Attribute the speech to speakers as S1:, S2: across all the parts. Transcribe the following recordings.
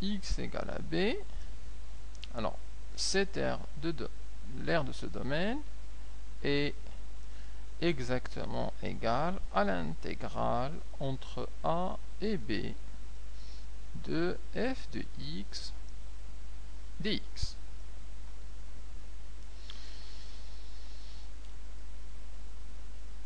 S1: x égale à b, alors cette aire l'aire de ce domaine est exactement égale à l'intégrale entre a et b de f de x dx.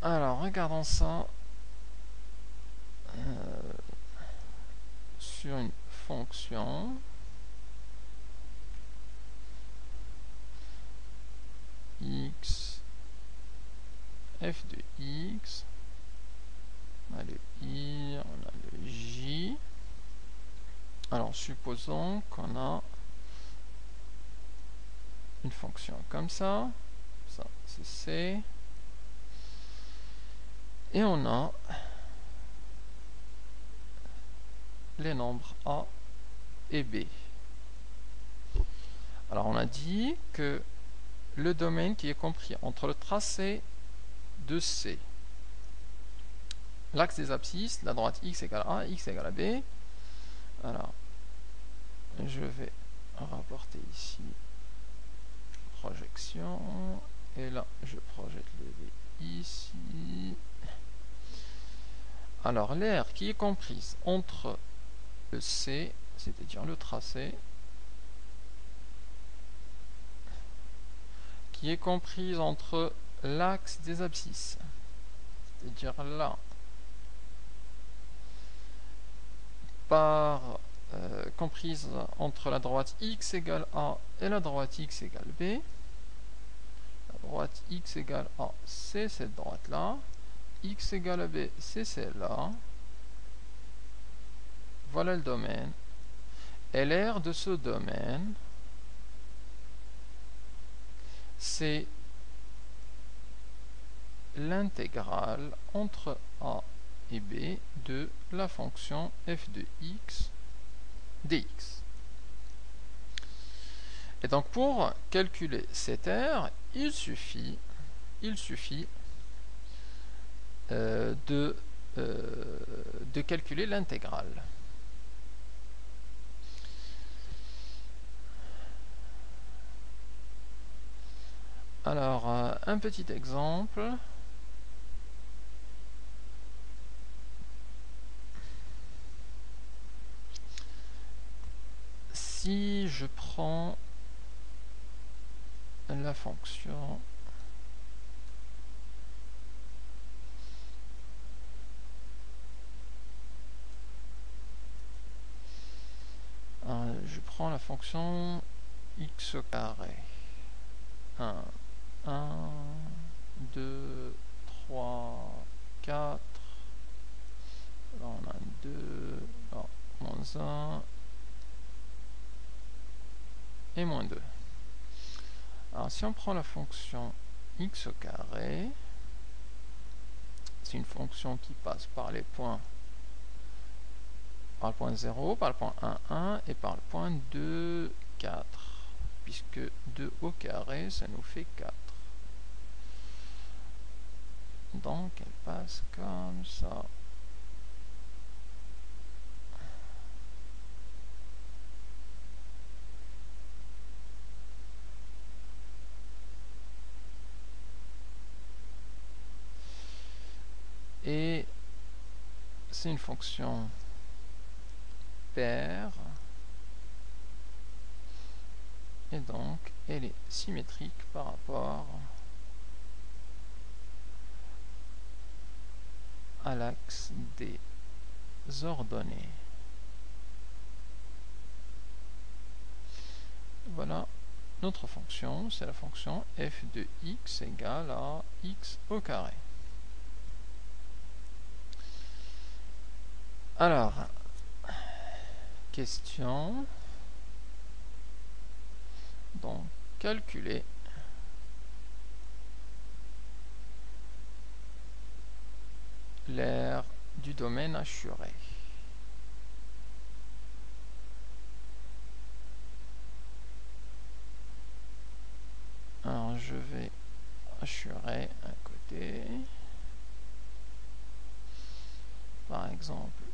S1: Alors, regardons ça sur une fonction. X, f de x, on a le i, on a le j. Alors, supposons qu'on a une fonction comme ça c'est c, et on a les nombres a et b. Alors on a dit que le domaine qui est compris entre le tracé de C, l'axe des abscisses, la droite x égale a, x égale à b. Alors, je vais rapporter ici projection, et là je projette le v ici. Alors l'aire qui est comprise entre le C, c'est-à-dire le tracé, qui est comprise entre l'axe des abscisses, c'est-à-dire là, par comprise entre la droite x égale a et la droite x égale b. La droite x égale a, c'est cette droite-là. X égale à b, c'est celle-là. Voilà le domaine. Et l'aire de ce domaine, c'est l'intégrale entre a et b de la fonction f de x dx. Et donc pour calculer cette aire, il suffit de calculer l'intégrale. Alors, un petit exemple. Si je prends la fonction x au carré. 1, 2, 3, 4. Là on a 2, là, moins 1 et moins 2. Alors si on prend la fonction x au carré, c'est une fonction qui passe par les points, par le point 0, par le point 1, 1 et par le point 2, 4, puisque 2 au carré ça nous fait 4. Donc elle passe comme ça. Et c'est une fonction paire, et donc elle est symétrique par rapport à l'axe des ordonnées. Voilà notre fonction, c'est la fonction f de x égale à x au carré. Alors, question, donc calculer l'aire du domaine assuré. Alors je vais assurer un côté, par exemple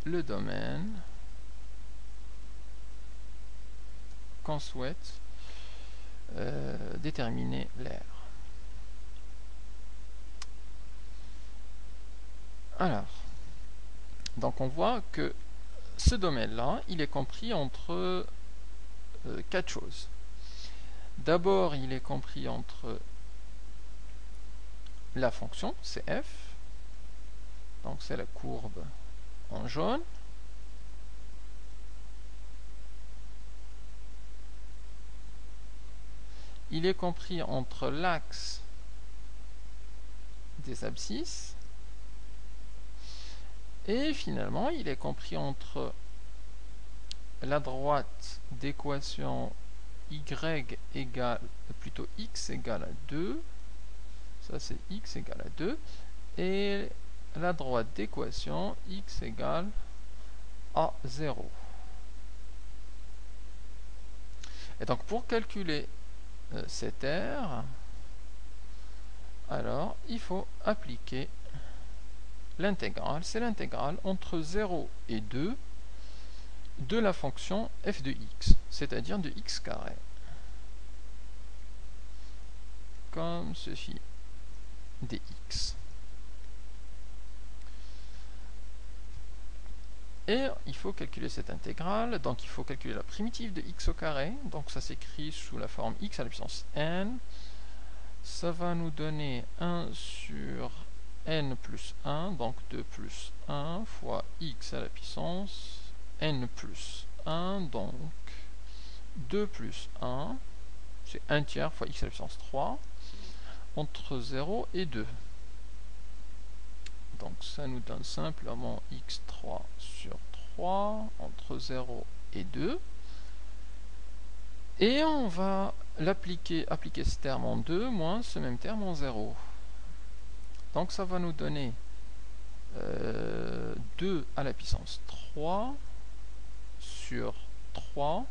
S1: le domaine qu'on souhaite déterminer l'aire. Alors, donc on voit que ce domaine-là, il est compris entre quatre choses. D'abord, il est compris entre la fonction CF, donc c'est la courbe en jaune, il est compris entre l'axe des abscisses, et finalement il est compris entre la droite d'équation y égale, plutôt x égale à 2, ça c'est x égale à 2, et la droite d'équation x égale à 0. Et donc pour calculer cette aire, alors il faut appliquer l'intégrale, c'est l'intégrale entre 0 et 2 de la fonction f de x, c'est-à-dire de x carré, comme ceci, dx. Et il faut calculer cette intégrale, donc il faut calculer la primitive de x au carré, donc ça s'écrit sous la forme x à la puissance n, ça va nous donner 1 sur n plus 1, donc 2 plus 1 fois x à la puissance n plus 1, donc 2 plus 1, c'est 1 tiers fois x à la puissance 3, entre 0 et 2. Donc ça nous donne simplement x3 sur 3 entre 0 et 2. Et on va appliquer ce terme en 2 moins ce même terme en 0. Donc ça va nous donner 2 à la puissance 3 sur 3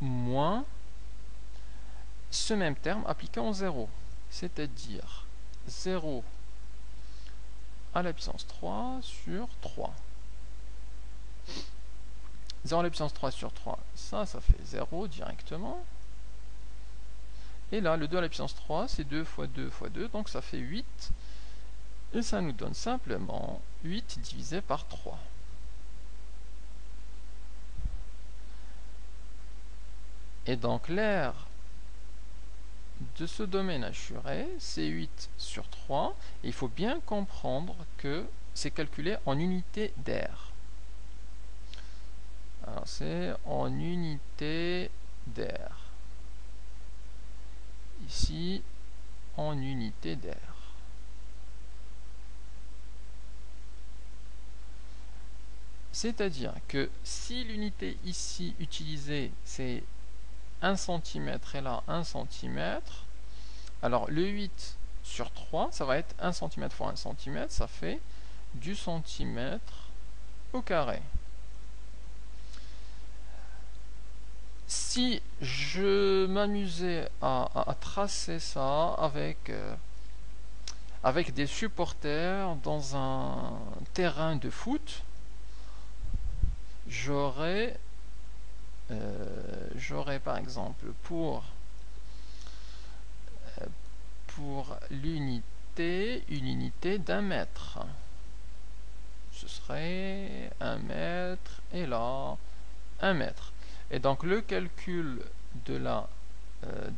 S1: moins ce même terme appliqué en 0. C'est-à-dire 0 à la puissance 3 sur 3. 0 à la puissance 3 sur 3, ça fait 0 directement. Et là, le 2 à la puissance 3, c'est 2 fois 2 fois 2, donc ça fait 8. Et ça nous donne simplement 8 divisé par 3. Et donc l'aire de ce domaine assuré, c'est 8 sur 3. Et il faut bien comprendre que c'est calculé en unité d'aire. Alors c'est en unité d'aire. Ici, en unité d'aire. C'est-à-dire que si l'unité ici utilisée, c'est 1 cm et là 1 cm, alors le 8 sur 3, ça va être 1 cm fois 1 cm, ça fait du centimètre au carré. Si je m'amusais à tracer ça avec des supporters dans un terrain de foot, j'aurais par exemple pour l'unité, une unité d'1 mètre. Ce serait 1 mètre et là 1 mètre. Et donc le calcul de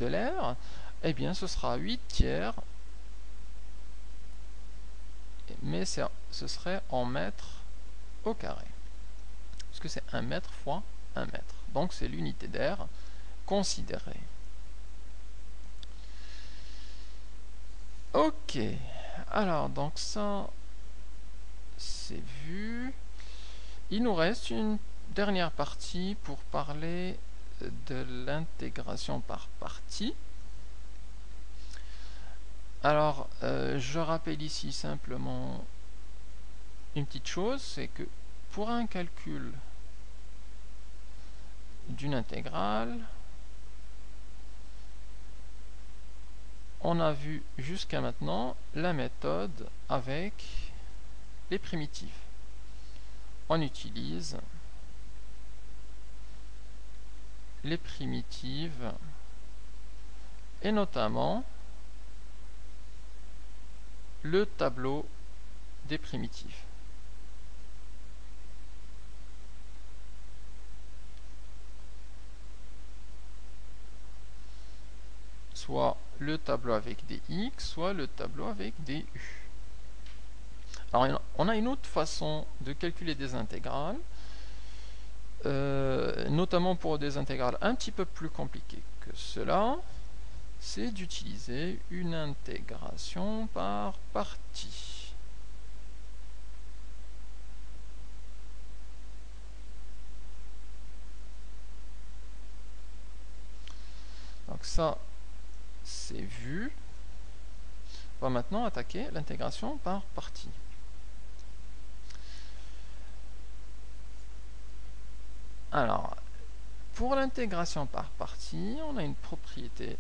S1: l'aire, eh bien ce sera 8 tiers, mais ce serait en mètres au carré. Parce que c'est 1 mètre fois 1 mètre. Donc c'est l'unité d'aire considérée. Ok, alors donc ça c'est vu. Il nous reste une dernière partie pour parler de l'intégration par partie. Alors je rappelle ici simplement une petite chose, c'est que pour un calcul d'une intégrale, on a vu jusqu'à maintenant la méthode avec les primitives. on utilise les primitives et notamment le tableau des primitives. Soit le tableau avec des x, soit le tableau avec des u. Alors, on a une autre façon de calculer des intégrales, notamment pour des intégrales un petit peu plus compliquées que cela, c'est d'utiliser une intégration par partie. Donc ça, c'est vu. On va maintenant attaquer l'intégration par partie. Alors, pour l'intégration par partie, on a une propriété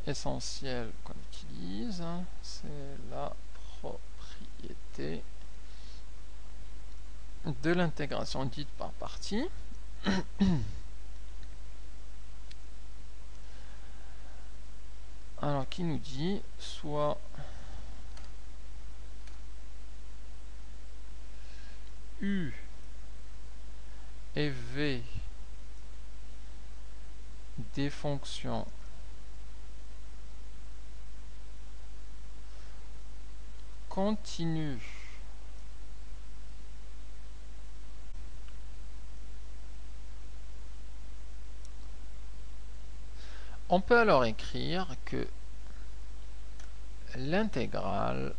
S1: essentielle qu'on utilise. C'est la propriété de l'intégration dite par partie. Alors, qui nous dit soit U et V des fonctions continues on peut alors écrire que l'intégrale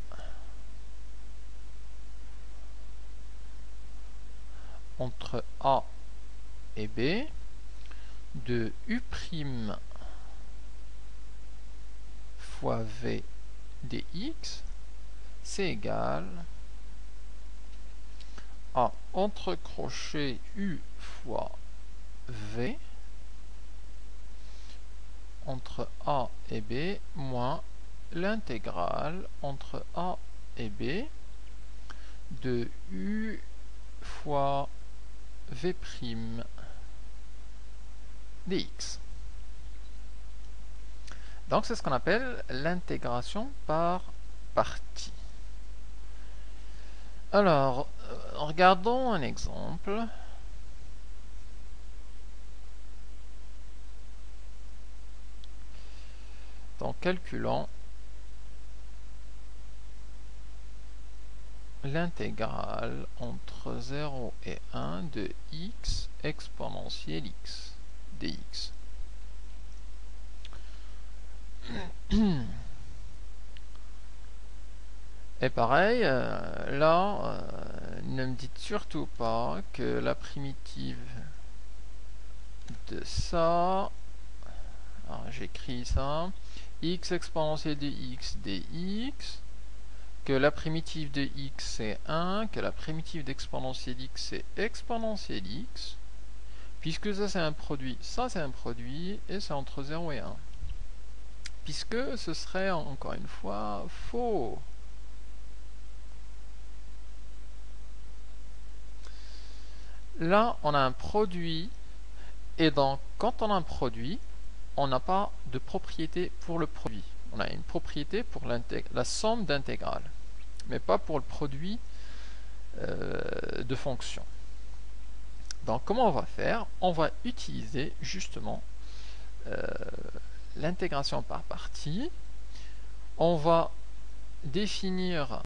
S1: entre A et B de U' fois V dx, c'est égal à entre crochet U fois V entre A et B moins l'intégrale entre A et B de U fois V' dx. Donc c'est ce qu'on appelle l'intégration par partie. Alors, regardons un exemple. Donc calculons l'intégrale entre 0 et 1 de x exponentielle x dx. Et pareil, là, ne me dites surtout pas que la primitive de ça, j'écris ça, x exponentielle de x dx, que la primitive de x c'est 1, que la primitive d'exponentielle x c'est exponentielle x, puisque ça c'est un produit, et c'est entre 0 et 1. Puisque ce serait encore une fois faux. Là, on a un produit, et donc quand on a un produit, on n'a pas de propriété pour le produit. On a une propriété pour la somme d'intégrales, mais pas pour le produit de fonction. Donc comment on va faire? On va utiliser justement l'intégration par partie. On va définir